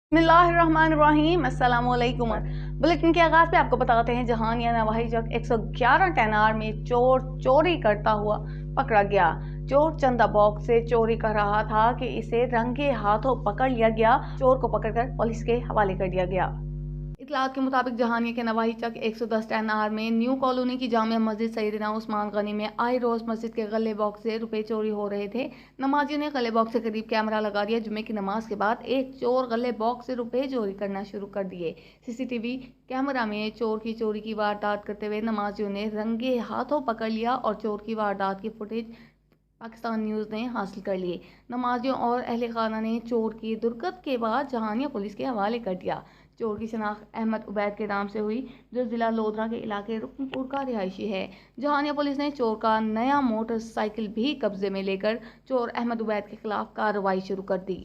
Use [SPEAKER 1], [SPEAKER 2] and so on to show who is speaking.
[SPEAKER 1] बिस्मिल्लाहिर्रहमानिर्रहीम अस्सलाम वालेकुम। बुलेटिन के आगाज पे आपको बताते हैं जहानिया नवाही जग 111 टेनार में चोर चोरी करता हुआ पकड़ा गया। चोर चंदा बॉक्स से चोरी कर रहा था कि इसे रंगे हाथों पकड़ लिया गया। चोर को पकड़कर पुलिस के हवाले कर दिया गया। इतलात के मुताबिक जहानिया के नवाही चक 110 टेनार में न्यू कॉलोनी की जामिया मस्जिद सैयदना उस्मान गनी में आई रोज मस्जिद के गले बॉक्स से रुपए चोरी हो रहे थे। नमाजियों ने गले बॉक्स के करीब कैमरा लगा दिया। जुम्मे की नमाज के बाद एक चोर गले बॉक्स से रुपए चोरी करना शुरू कर दिए। सीसीटीवी कैमरा में चोर की वारदात करते हुए नमाजियों ने रंगे हाथों पकड़ लिया और चोर की वारदात की फुटेज पाकिस्तान न्यूज़ ने हासिल कर लिए। नमाजियों और अहले खाना ने चोर की दुर्गत के बाद जहानिया पुलिस के हवाले कर दिया। चोर की शनाख्त अहमद उबैद के नाम से हुई, जो जिला लोधरा के इलाके रुकनपुर का रिहायशी है। जहानिया पुलिस ने चोर का नया मोटरसाइकिल भी कब्जे में लेकर चोर अहमद उबैद के खिलाफ कार्रवाई शुरू कर दी।